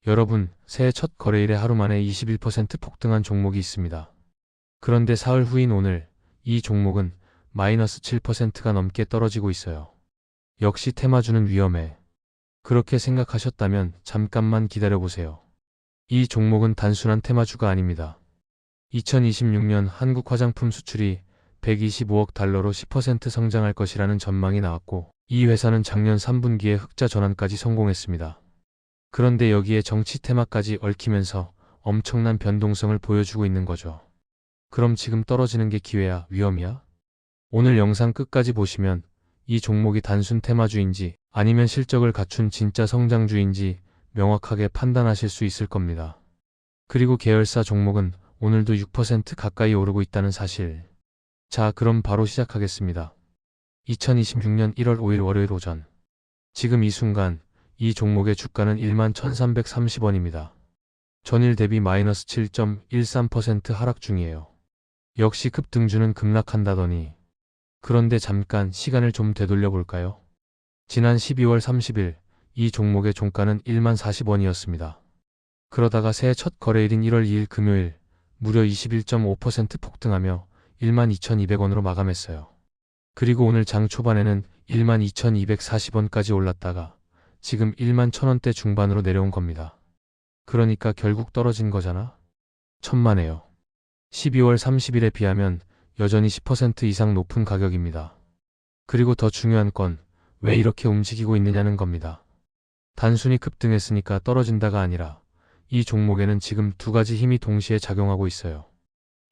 여러분, 새해 첫 거래일에 하루 만에 21% 폭등한 종목이 있습니다. 그런데 사흘 후인 오늘, 이 종목은 마이너스 7%가 넘게 떨어지고 있어요. 역시 테마주는 위험해. 그렇게 생각하셨다면 잠깐만 기다려보세요. 이 종목은 단순한 테마주가 아닙니다. 2026년 한국 화장품 수출이 125억 달러로 10% 성장할 것이라는 전망이 나왔고, 이 회사는 작년 3분기에 흑자 전환까지 성공했습니다. 그런데 여기에 정치 테마까지 얽히면서 엄청난 변동성을 보여주고 있는 거죠. 그럼 지금 떨어지는 게 기회야, 위험이야? 오늘 영상 끝까지 보시면 이 종목이 단순 테마주인지 아니면 실적을 갖춘 진짜 성장주인지 명확하게 판단하실 수 있을 겁니다. 그리고 계열사 종목은 오늘도 6% 가까이 오르고 있다는 사실. 자, 그럼 바로 시작하겠습니다. 2026년 1월 5일 월요일 오전. 지금 이 순간 이 종목의 주가는 11,330원입니다. 전일 대비 마이너스 7.13% 하락 중이에요. 역시 급등주는 급락한다더니. 그런데 잠깐 시간을 좀 되돌려 볼까요? 지난 12월 30일 이 종목의 종가는 10,040원이었습니다. 그러다가 새해 첫 거래일인 1월 2일 금요일 무려 21.5% 폭등하며 12,200원으로 마감했어요. 그리고 오늘 장 초반에는 12,240원까지 올랐다가 지금 11,000원대 중반으로 내려온 겁니다. 그러니까 결국 떨어진 거잖아? 천만에요. 12월 30일에 비하면 여전히 10% 이상 높은 가격입니다. 그리고 더 중요한 건 왜 이렇게 움직이고 있느냐는 겁니다. 단순히 급등했으니까 떨어진다가 아니라 이 종목에는 지금 두 가지 힘이 동시에 작용하고 있어요.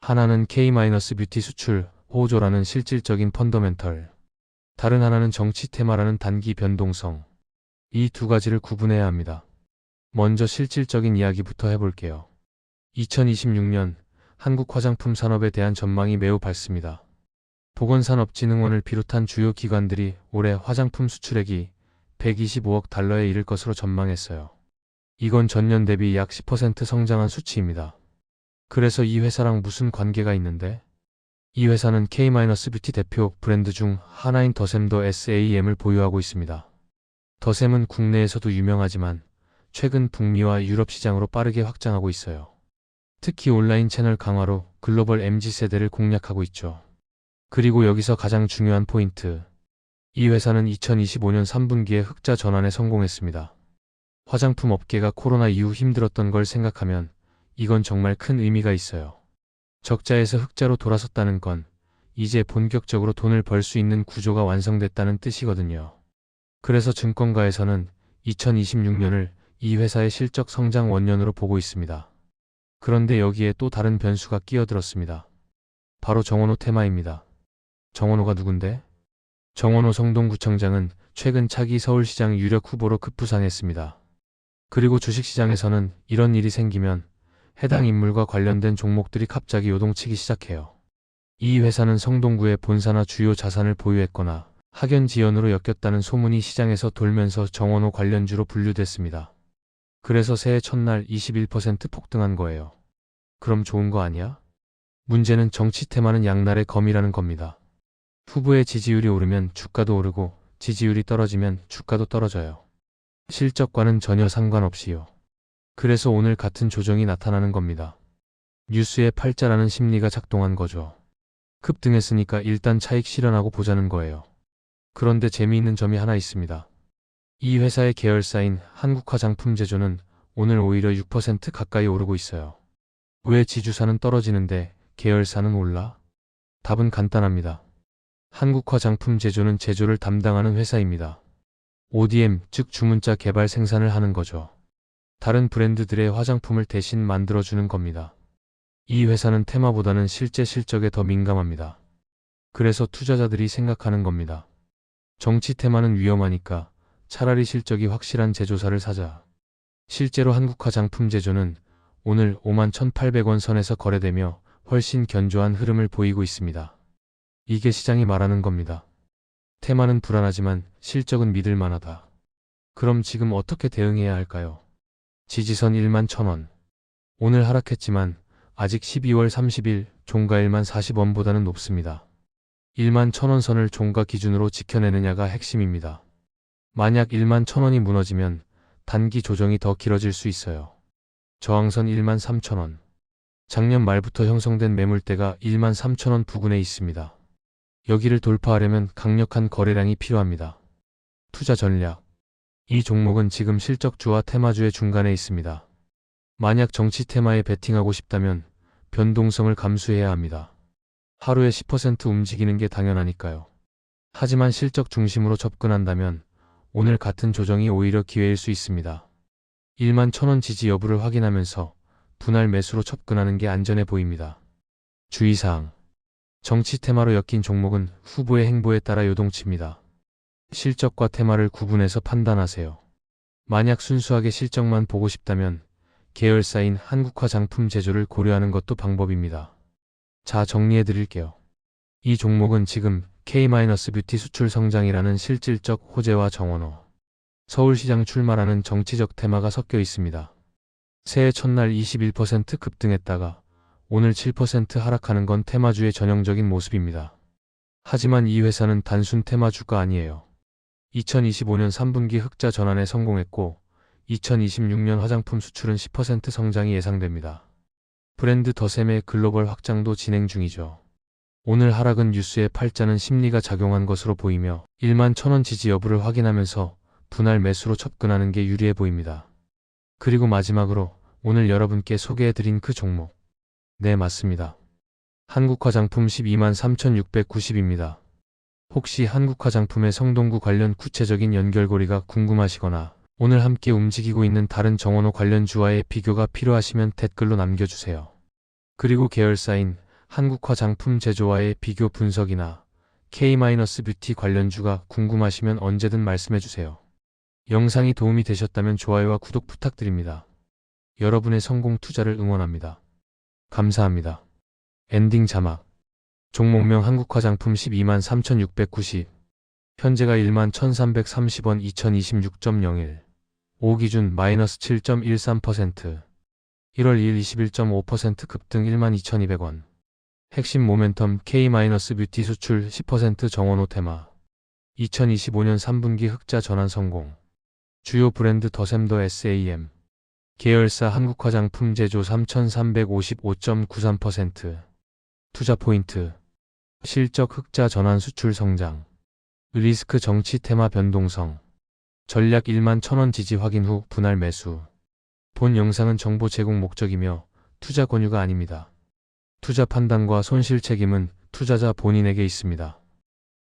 하나는 K-뷰티 수출 호조라는 실질적인 펀더멘털. 다른 하나는 정치 테마라는 단기 변동성. 이 두 가지를 구분해야 합니다. 먼저 실질적인 이야기부터 해볼게요. 2026년 한국 화장품 산업에 대한 전망이 매우 밝습니다. 보건산업진흥원을 비롯한 주요 기관들이 올해 화장품 수출액이 125억 달러에 이를 것으로 전망했어요. 이건 전년 대비 약 10% 성장한 수치입니다. 그래서 이 회사랑 무슨 관계가 있는데? 이 회사는 K-뷰티 대표 브랜드 중 하나인 더샘더 SAM을 보유하고 있습니다. 더샘은 국내에서도 유명하지만 최근 북미와 유럽 시장으로 빠르게 확장하고 있어요. 특히 온라인 채널 강화로 글로벌 MZ세대를 공략하고 있죠. 그리고 여기서 가장 중요한 포인트. 이 회사는 2025년 3분기에 흑자 전환에 성공했습니다. 화장품 업계가 코로나 이후 힘들었던 걸 생각하면 이건 정말 큰 의미가 있어요. 적자에서 흑자로 돌아섰다는 건 이제 본격적으로 돈을 벌 수 있는 구조가 완성됐다는 뜻이거든요. 그래서 증권가에서는 2026년을 이 회사의 실적 성장 원년으로 보고 있습니다. 그런데 여기에 또 다른 변수가 끼어들었습니다. 바로 정원호 테마입니다. 정원호가 누군데? 정원호 성동구청장은 최근 차기 서울시장 유력 후보로 급부상했습니다. 그리고 주식시장에서는 이런 일이 생기면 해당 인물과 관련된 종목들이 갑자기 요동치기 시작해요. 이 회사는 성동구의 본사나 주요 자산을 보유했거나 학연 지연으로 엮였다는 소문이 시장에서 돌면서 정원호 관련주로 분류됐습니다. 그래서 새해 첫날 21% 폭등한 거예요. 그럼 좋은 거 아니야? 문제는 정치 테마는 양날의 검이라는 겁니다. 후보의 지지율이 오르면 주가도 오르고 지지율이 떨어지면 주가도 떨어져요. 실적과는 전혀 상관없이요. 그래서 오늘 같은 조정이 나타나는 겁니다. 뉴스의 팔자라는 심리가 작동한 거죠. 급등했으니까 일단 차익 실현하고 보자는 거예요. 그런데 재미있는 점이 하나 있습니다. 이 회사의 계열사인 한국화장품제조는 오늘 오히려 6% 가까이 오르고 있어요. 왜 지주사는 떨어지는데 계열사는 올라? 답은 간단합니다. 한국화장품제조는 제조를 담당하는 회사입니다. ODM, 즉 주문자 개발 생산을 하는 거죠. 다른 브랜드들의 화장품을 대신 만들어주는 겁니다. 이 회사는 테마보다는 실제 실적에 더 민감합니다. 그래서 투자자들이 생각하는 겁니다. 정치 테마는 위험하니까 차라리 실적이 확실한 제조사를 사자. 실제로 한국화장품제조는 오늘 51,800원 선에서 거래되며 훨씬 견조한 흐름을 보이고 있습니다. 이게 시장이 말하는 겁니다. 테마는 불안하지만 실적은 믿을 만하다. 그럼 지금 어떻게 대응해야 할까요? 지지선 11,000원. 오늘 하락했지만 아직 12월 30일 종가 10,040원보다는 높습니다. 11,000원 선을 종가 기준으로 지켜내느냐가 핵심입니다. 만약 11,000원이 무너지면 단기 조정이 더 길어질 수 있어요. 저항선 13,000원. 작년 말부터 형성된 매물대가 13,000원 부근에 있습니다. 여기를 돌파하려면 강력한 거래량이 필요합니다. 투자 전략. 이 종목은 지금 실적주와 테마주의 중간에 있습니다. 만약 정치 테마에 베팅하고 싶다면 변동성을 감수해야 합니다. 하루에 10% 움직이는 게 당연하니까요. 하지만 실적 중심으로 접근한다면 오늘 같은 조정이 오히려 기회일 수 있습니다. 11,000원 지지 여부를 확인하면서 분할 매수로 접근하는 게 안전해 보입니다. 주의사항. 정치 테마로 엮인 종목은 후보의 행보에 따라 요동칩니다. 실적과 테마를 구분해서 판단하세요. 만약 순수하게 실적만 보고 싶다면 계열사인 한국화장품제조를 고려하는 것도 방법입니다. 자, 정리해 드릴게요. 이 종목은 지금 K-뷰티 수출 성장이라는 실질적 호재와 정원호, 서울시장 출마라는 정치적 테마가 섞여 있습니다. 새해 첫날 21% 급등했다가 오늘 7% 하락하는 건 테마주의 전형적인 모습입니다. 하지만 이 회사는 단순 테마주가 아니에요. 2025년 3분기 흑자 전환에 성공했고 2026년 화장품 수출은 10% 성장이 예상됩니다. 브랜드 더샘의 글로벌 확장도 진행 중이죠. 오늘 하락은 뉴스의 팔자는 심리가 작용한 것으로 보이며 11,000원 지지 여부를 확인하면서 분할 매수로 접근하는 게 유리해 보입니다. 그리고 마지막으로 오늘 여러분께 소개해드린 그 종목. 네, 맞습니다. 한국화장품 123,690입니다. 혹시 한국화장품의 성동구 관련 구체적인 연결고리가 궁금하시거나 오늘 함께 움직이고 있는 다른 정원호 관련주와의 비교가 필요하시면 댓글로 남겨주세요. 그리고 계열사인 한국화장품 제조와의 비교 분석이나 K-뷰티 관련주가 궁금하시면 언제든 말씀해주세요. 영상이 도움이 되셨다면 좋아요와 구독 부탁드립니다. 여러분의 성공 투자를 응원합니다. 감사합니다. 엔딩 자막. 종목명 한국화장품 123,690. 현재가 11,330원 2026.01. 5 기준 마이너스 7.13%. 1월 2일 21.5% 급등 12,200원. 핵심 모멘텀 K-뷰티 수출 10% 정원호 테마. 2025년 3분기 흑자 전환 성공. 주요 브랜드 더샘더 SAM. 계열사 한국화장품 제조 3,355.93%. 투자 포인트. 실적 흑자 전환 수출 성장. 리스크 정치 테마 변동성. 전략 11,000원 지지 확인 후 분할 매수. 본 영상은 정보 제공 목적이며 투자 권유가 아닙니다. 투자 판단과 손실 책임은 투자자 본인에게 있습니다.